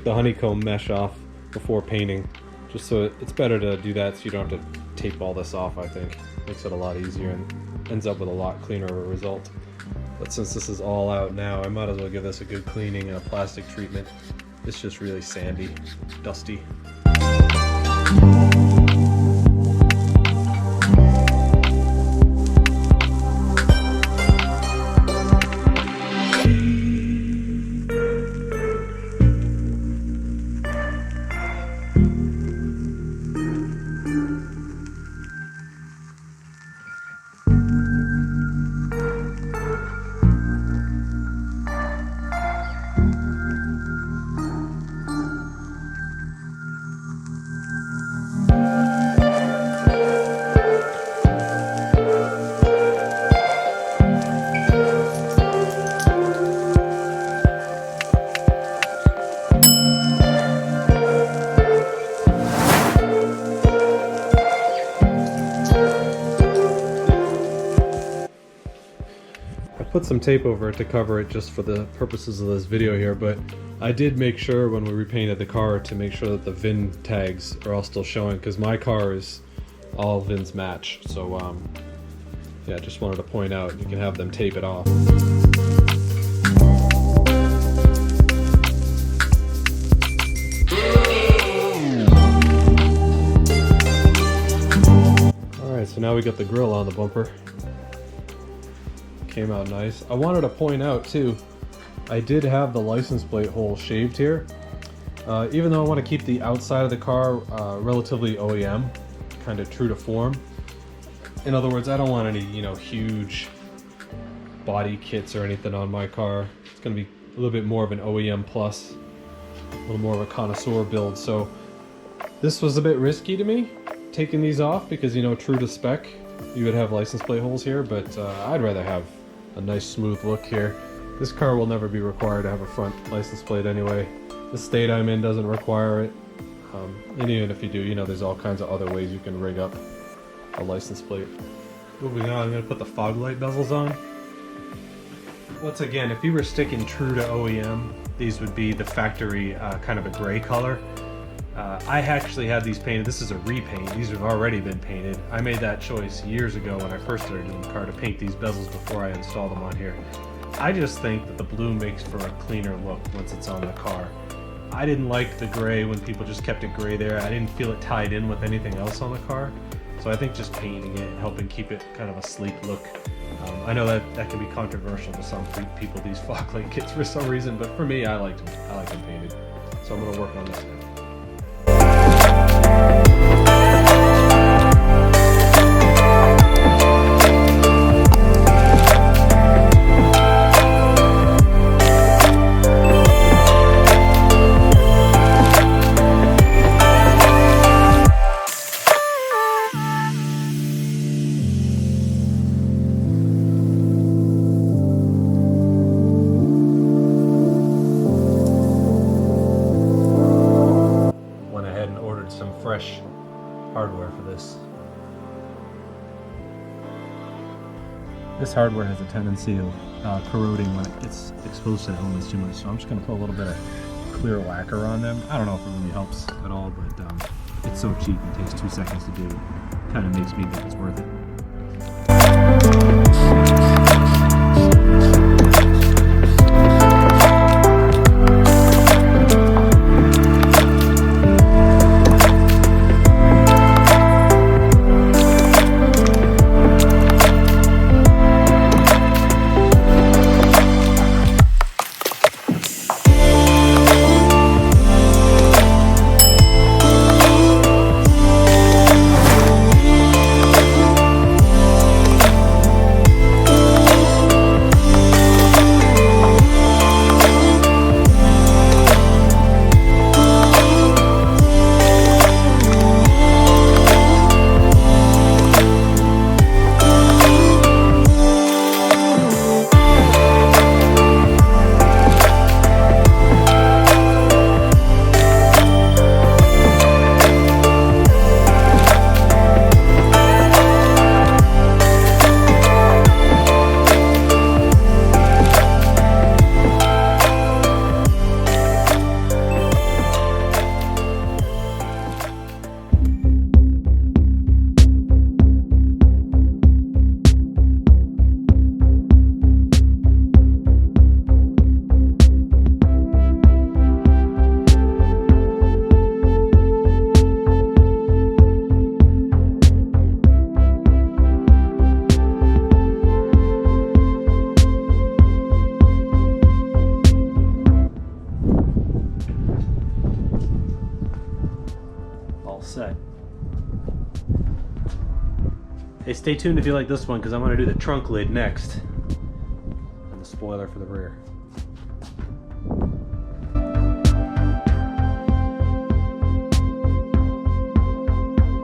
the honeycomb mesh off before painting, just so it's better to do that so you don't have to tape all this off. I think makes it a lot easier and ends up with a lot cleaner of a result. But since this is all out now, I might as well give this a good cleaning and a plastic treatment. It's just really sandy, dusty. Put some tape over it to cover it just for the purposes of this video here, but I did make sure when we repainted the car to make sure that the VIN tags are all still showing, because my car is all VINs match. So yeah, just wanted to point out you can have them tape it off. Alright, so now we got the grill on the bumper. Came out nice. I wanted to point out too, I did have the license plate hole shaved here. Even though I want to keep the outside of the car relatively OEM, kind of true to form. In other words, I don't want any, you know, huge body kits or anything on my car. It's going to be a little bit more of an OEM plus, a little more of a connoisseur build. So this was a bit risky to me, taking these off, because, you know, true to spec, you would have license plate holes here, but I'd rather have a nice smooth look here. This car will never be required to have a front license plate anyway. The state I'm in doesn't require it. And even if you do, you know, there's all kinds of other ways you can rig up a license plate. Moving on, I'm going to put the fog light bezels on. Once again, if you were sticking true to OEM, these would be the factory kind of a gray color. I actually had these painted. This is a repaint. These have already been painted. I made that choice years ago when I first started doing the car to paint these bezels before I installed them on here. I just think that the blue makes for a cleaner look once it's on the car. I didn't like the gray when people just kept it gray there. I didn't feel it tied in with anything else on the car. So I think just painting it and helping keep it kind of a sleek look. I know that can be controversial to some people, these fog light kits for some reason, but for me, I like them painted. So I'm going to work on this now. Fresh hardware for this. This hardware has a tendency of corroding when it gets exposed to the elements too much, so I'm just going to put a little bit of clear lacquer on them. I don't know if it really helps at all, but it's so cheap and takes 2 seconds to do. Kind of makes me think it's worth it. set. Hey, stay tuned if you like this one, because I'm going to do the trunk lid next. And the spoiler for the rear.